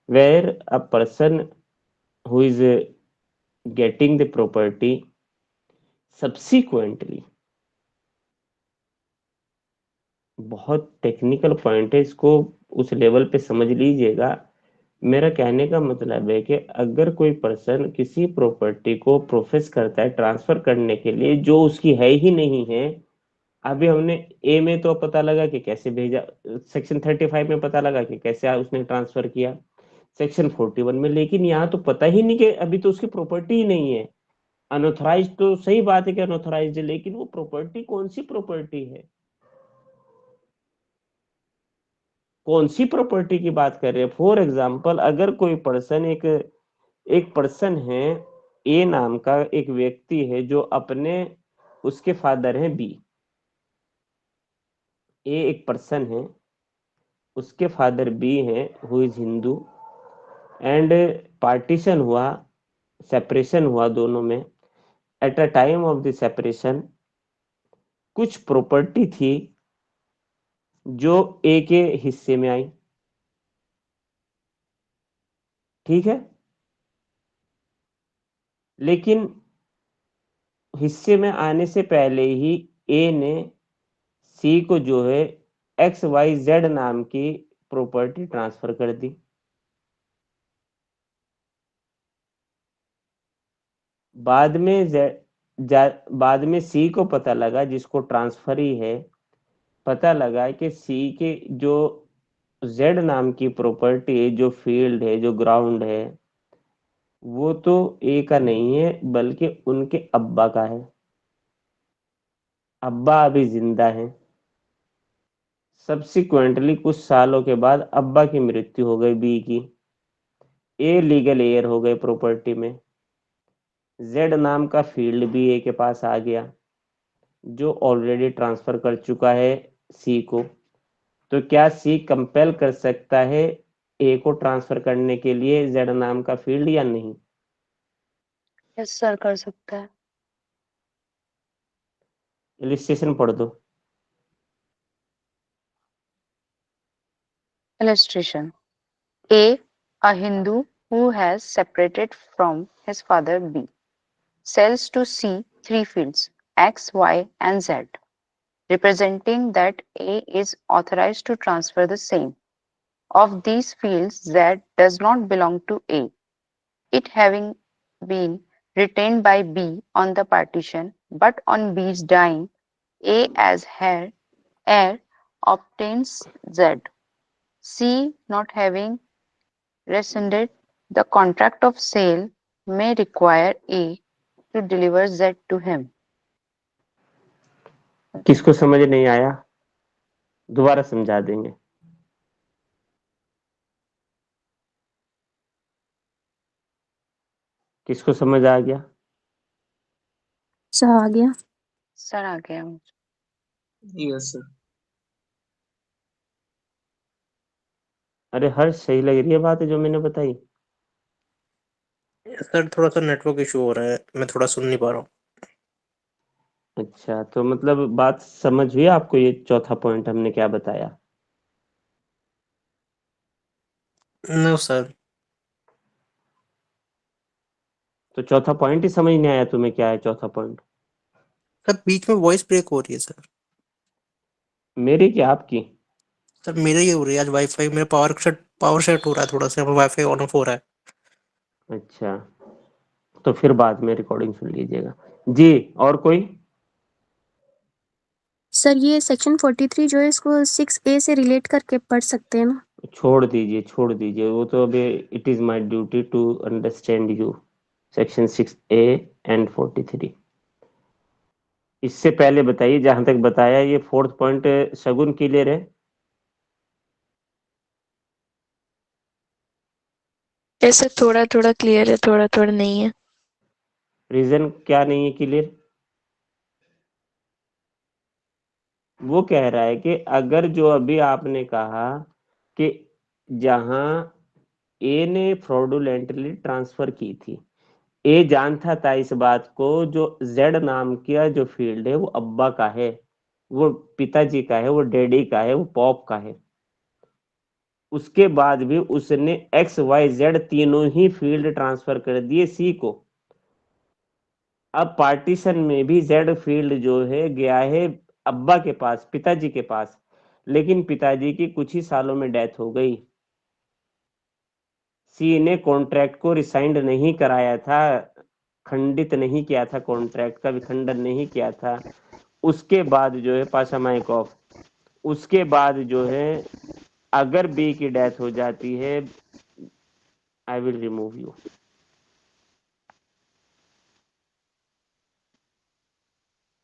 where a person who is getting the property subsequently, बहुत टेक्निकल पॉइंट है, इसको उस लेवल पे समझ लीजिएगा। मेरा कहने का मतलब है कि अगर कोई पर्सन किसी प्रॉपर्टी को प्रोफेस करता है ट्रांसफर करने के लिए जो उसकी है ही नहीं है, अभी हमने ए में तो पता लगा कि कैसे भेजा, सेक्शन 35 में पता लगा कि कैसे उसने ट्रांसफर किया, सेक्शन 41 में, लेकिन यहाँ तो पता ही नहीं कि अभी तो उसकी प्रॉपर्टी ही नहीं है। अनऑथराइज तो सही बात है कि अनऑथराइज है, लेकिन वो प्रॉपर्टी कौन सी प्रॉपर्टी है, कौन सी प्रॉपर्टी की बात कर रहे हैं। फॉर एग्जाम्पल, अगर कोई पर्सन एक पर्सन है, ए नाम का एक व्यक्ति है जो अपने, उसके फादर हैं बी, ए एक पर्सन है, उसके फादर बी हैं who is Hindu, and partition हुआ, सेपरेशन हुआ दोनों में। At a time of the separation कुछ प्रॉपर्टी थी जो ए के हिस्से में आई, ठीक है, लेकिन हिस्से में आने से पहले ही ए ने सी को जो है XYZ नाम की प्रॉपर्टी ट्रांसफर कर दी। बाद में सी को पता लगा, जिसको ट्रांसफर ही है, पता लगा कि सी के जो Z नाम की प्रॉपर्टी है, जो फील्ड है, जो ग्राउंड है, वो तो ए का नहीं है बल्कि उनके अब्बा का है। अब्बा अभी जिंदा है। सब्सिक्वेंटली कुछ सालों के बाद अब्बा की मृत्यु हो गई बी की, ए लीगल एयर हो गए प्रॉपर्टी में, जेड नाम का फील्ड भी ए के पास आ गया जो ऑलरेडी ट्रांसफर कर चुका है सी को। तो क्या सी कंपेल कर सकता है ए को ट्रांसफर करने के लिए जेड नाम का फील्ड या नहीं? यस सर, कर सकता है। इलिस्ट्रेशन पढ़ दो। Illustration. A Hindu who has separated from his father B, sells to C three fields X, Y, and Z, representing that A is authorized to transfer the same. Of these fields, Z does not belong to A, it having been retained by B on the partition, but on B's dying, A as heir obtains Z. C, not having rescinded the contract of sale, may require A to deliver Z to him. किसको समझ नहीं आया दोबारा समझा देंगे। किसको समझ आ गया? सर आ गया। सर आ गया यस सर। अरे हर्ष, सही लग रही है बात जो मैंने बताई? सर थोड़ा सा नेटवर्क इशू हो रहा है, मैं थोड़ा सुन नहीं पा रहा हूँ। अच्छा, तो मतलब बात समझ हुई आपको, ये चौथा पॉइंट हमने क्या बताया? No sir. तो चौथा पॉइंट ही समझ नहीं आया तुम्हें? क्या है चौथा पॉइंट? सर बीच में वॉइस ब्रेक हो रही है सर। मेरी क्या आपकी? सर मेरे ही हो रही है, आज वाईफाई मेरा पावर सेट हो रहा है थोड़ा सा, वाईफाई ऑन ऑफ हो रहा है। अच्छा, तो फिर बाद में रिकॉर्डिंग सुन लीजिएगा जी। और कोई? सर ये सेक्शन 43 जो है इसको 6A से रिलेट करके पढ़ सकते हैं ना? छोड़ दीजिए, छोड़ दीजिए, वो तो अभी it is my duty to understand you. Section 6A and 43। इससे पहले बताइए, जहां तक बताया ये फोर्थ पॉइंट शगुन क्लियर है? ऐसे थोड़ा थोड़ा क्लियर है, थोड़ा थोड़ा नहीं है। रीजन क्या नहीं है क्लियर? वो कह रहा है कि अगर जो अभी आपने कहा कि जहां ए ने फ्रॉडुलेंटली ट्रांसफर की थी, ए जानता था इस बात को, जो जेड नाम का जो फील्ड है वो अब्बा का है, वो पिताजी का है, वो डैडी का है, वो पॉप का है। उसके बाद भी उसने एक्स वाई जेड तीनों ही फील्ड ट्रांसफर कर दिए सी को। अब पार्टीशन में भी जेड फील्ड जो है गया है अब्बा के पास, पिताजी के पास, लेकिन पिताजी की कुछ ही सालों में डेथ हो गई। सी ने कॉन्ट्रैक्ट को रिसाइंड नहीं कराया था, खंडित नहीं किया था, कॉन्ट्रैक्ट का विखंडन नहीं किया था। उसके बाद जो है पाशा माइकॉफ, उसके बाद जो है अगर बी की डेथ हो जाती है, I will remove you.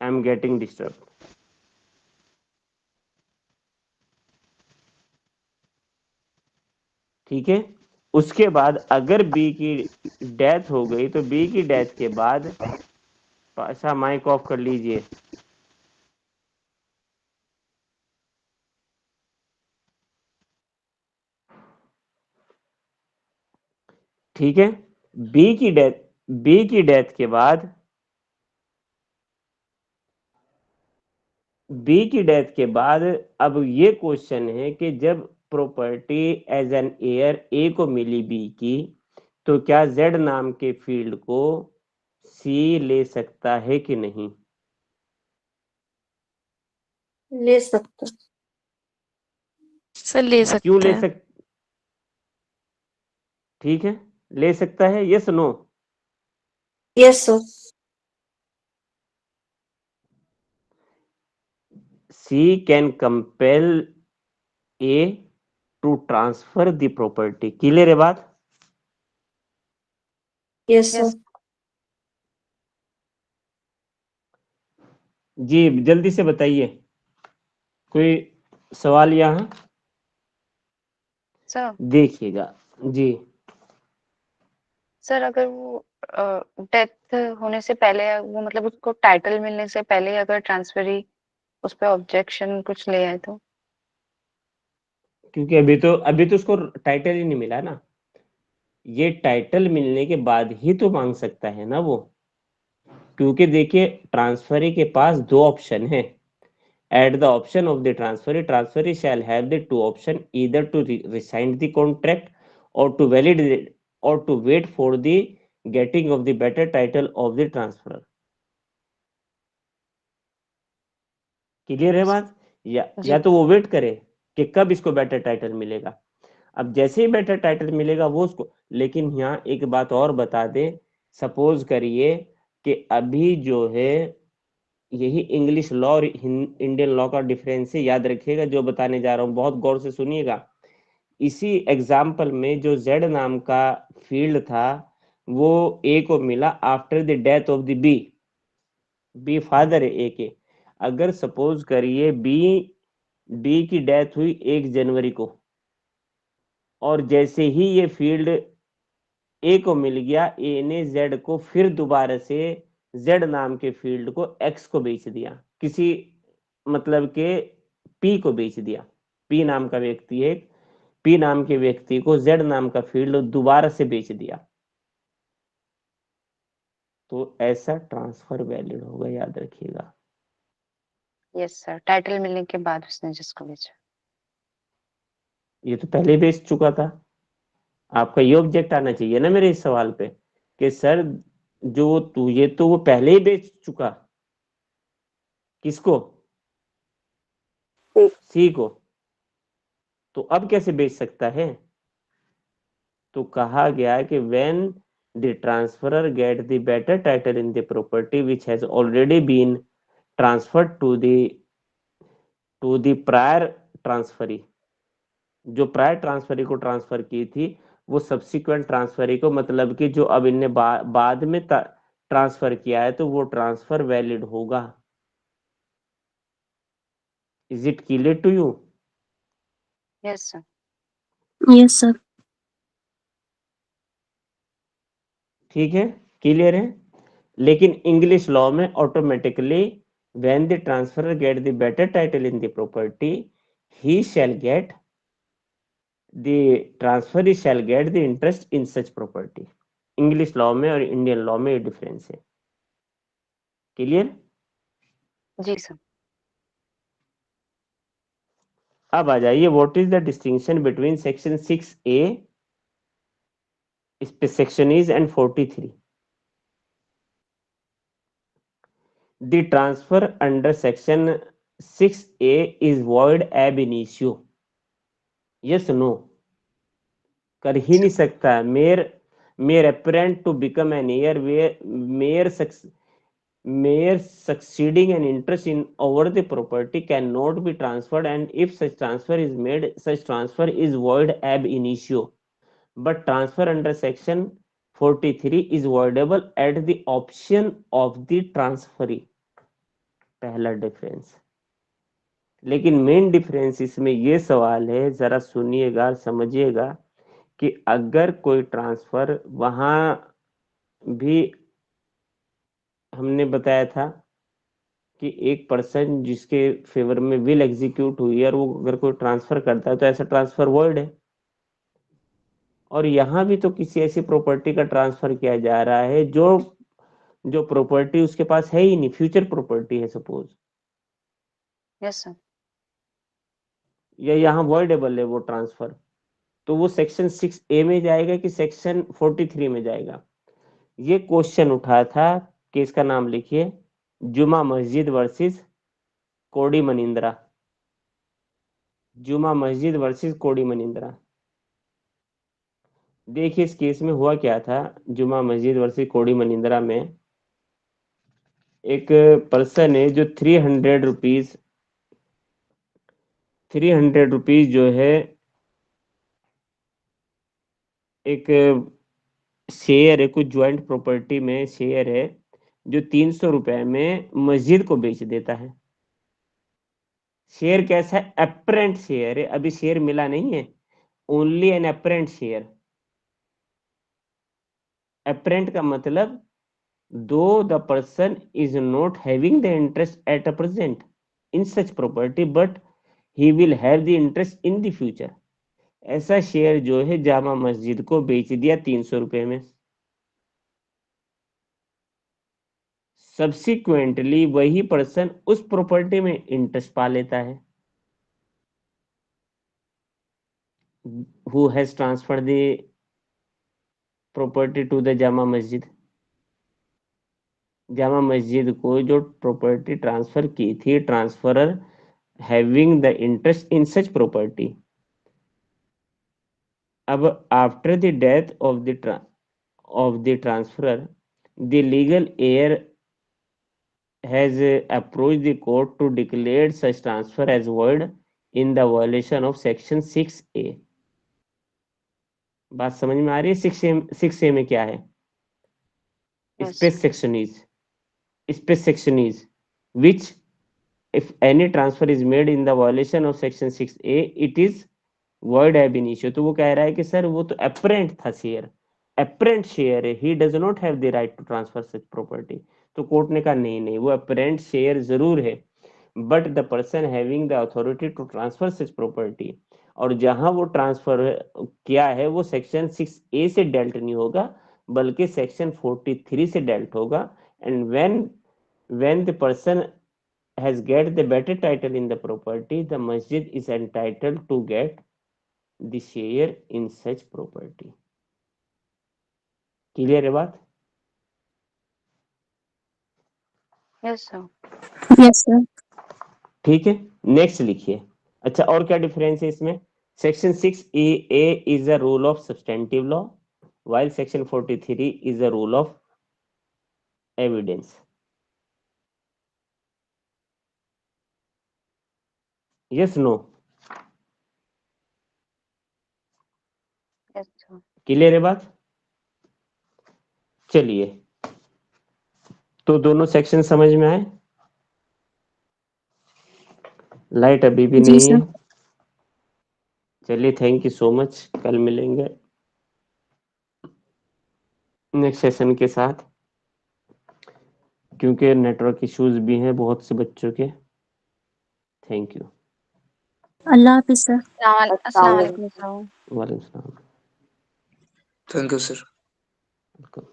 I am getting disturb. ठीक है। उसके बाद अगर बी की डेथ हो गई तो बी की डेथ के बाद, पाशा माइक ऑफ कर लीजिए। ठीक है। बी की डेथ बी की डेथ के बाद, बी की डेथ के बाद अब ये क्वेश्चन है कि जब प्रॉपर्टी एज एन एयर ए को मिली बी की, तो क्या जेड नाम के फील्ड को सी ले सकता है कि नहीं? ले सकता सर, ले क्यों सकता ले है। सक ठीक है, ले सकता है, yes no? Yes sir. C can compel A to transfer the property. Clear है बात? Yes yes sir. जी जल्दी से बताइए, कोई सवाल यहाँ? सर। देखिएगा जी। सर अगर वो डेथ होने से पहले, वो मतलब उसको टाइटल मिलने से पहले अगर ट्रांसफरी उस पे ऑब्जेक्शन कुछ ले आए तो? क्योंकि अभी तो उसको टाइटल ही नहीं मिला ना। ये टाइटल मिलने के बाद ही तो मांग सकता है ना वो। क्योंकि देखिए, ट्रांसफरी के पास दो ऑप्शन है। At the option of the transferee shall have the two option, either to resign the contract और टू वैलिड और to wait for the getting of the better title of the transfer. Clear है बात? या जी। तो वो wait करे कि कब इसको बेटर टाइटल मिलेगा। अब जैसे ही बेटर टाइटल मिलेगा वो उसको, लेकिन यहाँ एक बात और बता दे, सपोज करिए कि अभी जो है, यही इंग्लिश लॉ और इंडियन लॉ का डिफरेंस है, याद रखिएगा जो बताने जा रहा हूँ, बहुत गौर से सुनिएगा। इसी एग्जाम्पल में जो जेड नाम का फील्ड था वो ए को मिला after the death of the B. B father है ए के। अगर सपोज करिए बी की डेथ हुई 1 जनवरी को, और जैसे ही ये फील्ड ए को मिल गया, ए ने जेड को फिर दोबारा से जेड नाम के फील्ड को एक्स को बेच दिया, किसी मतलब के पी को बेच दिया, पी नाम का व्यक्ति है, पी नाम के व्यक्ति को जेड नाम का फील्ड दोबारा से बेच दिया, तो ऐसा ट्रांसफर वैलिड होगा, याद रखिएगा। यस सर, टाइटल मिलने के बाद उसने जिसको बेचा। ये तो पहले बेच चुका था, आपका ये ऑब्जेक्ट आना चाहिए ना मेरे इस सवाल पे कि सर जो तू ये तो वो पहले ही बेच चुका, किसको, सी को, तो अब कैसे बेच सकता है। तो कहा गया कि when the transferor get the better title in the property which has already been transferred to the prior transferee, जो प्रायर ट्रांसफरी को ट्रांसफर की थी वो सब्सिक्वेंट ट्रांसफरी को, मतलब कि जो अब इनने बाद में ट्रांसफर किया है, तो वो ट्रांसफर वैलिड होगा। Is it clear to you? Yes sir. Yes, sir. ठीक है, क्लियर है। लेकिन इंग्लिश लॉ में automatically when the transferor get the better title in the property he shall get the transfer shall get the interest in such property. English law में और Indian law में ये difference है। Clear? जी sir. अब आ जाइए, what is the distinction between section 6A सेक्शनीज and 43। The transfer under section 6A is void ab initio. Yes, no? कर ही नहीं सकता। mere apparent to become an heir where mere succeeding an interest in over the property cannot be transferred, and if such transfer is made, such transfer is void ab initio. But transfer under section 43 is voidable at the option of the transferee. पहला difference. लेकिन main difference इसमें ये सवाल है, जरा सुनिएगा, समझिएगा कि अगर कोई ट्रांसफर, वहां भी हमने बताया था कि एक पर्सन जिसके फेवर में विल एग्जीक्यूट हुई है और वो अगर कोई ट्रांसफर करता है तो ऐसा ट्रांसफर वॉइड है। और यहाँ भी तो किसी ऐसी प्रॉपर्टी का ट्रांसफर किया जा रहा है जो प्रॉपर्टी उसके पास है ही नहीं, फ्यूचर प्रॉपर्टी है सपोज, यस सर। या यहाँ वॉइडेबल है वो ट्रांसफर, तो वो सेक्शन 6A में जाएगा कि सेक्शन 43 में जाएगा। ये क्वेश्चन उठा था, केस का नाम लिखिए, जुमा मस्जिद वर्सेस कोडी मनिंद्रा। जुमा मस्जिद वर्सेस कोडी मनिंद्रा। देखिए इस केस में हुआ क्या था। जुमा मस्जिद वर्सेस कोडी मनिंद्रा में एक पर्सन है जो 300 रुपीज जो है एक शेयर है, कुछ ज्वाइंट प्रॉपर्टी में शेयर है जो 300 रुपए में मस्जिद को बेच देता है। शेयर कैसा है? अपरेंट शेयर है, अभी शेयर मिला नहीं है, only an apparent share. Apparent का मतलब दो the person is not having the interest at a present in such property but he will have the interest in the future. ऐसा शेयर जो है जामा मस्जिद को बेच दिया 300 रुपए में। सब्सिक्वेंटली वही पर्सन उस प्रॉपर्टी में इंटरेस्ट पा लेता है। Who has transferred the property to the Jama Masjid? Jama Masjid को जो प्रॉपर्टी ट्रांसफर की थी, transferor having the interest in such property. अब after the death of the transferor, the legal heir has approached the court to declare such transfer as void in the violation of section 6A. बात समझ में आ रही है? 6A में क्या है? Space section is which if any transfer is made in the violation of section 6A it is void ab initio। तो वो कह रहा है कि सर वो तो apparent था शेयर, apparent शेयर है, he does not have the right to transfer such property। तो कोर्ट ने कहा नहीं नहीं, वो अपरेंट शेयर जरूर है, but the person having the authority to transfer such property, और जहां वो ट्रांसफर किया है वो सेक्शन 6A से डेल्ट नहीं होगा बल्कि सेक्शन 43 से डेल्ट होगा। And when the person has get the better title in the property, the masjid is entitled to get the share in such property. Clear है बात? Yes, sir. Yes, sir. ठीक है, next लिखिए। अच्छा, और क्या डिफरेंस है इसमें? Section 6A is a rule of substantive law while section 43 is a rule of evidence. Yes, no? Yes, sir. Clear है बात? चलिए, तो दोनों सेक्शन समझ में आए? लाइट अभी भी जी नहीं है। सर। चलिए, थैंक यू सो मच, कल मिलेंगे नेक्स्ट सेशन के साथ, क्योंकि नेटवर्क इश्यूज भी हैं बहुत से बच्चों के। Thank you. Allah Hafiz sir. Assalamu alaikum, sir. वालेकुम सलाम। Thank you, sir. वेलकम।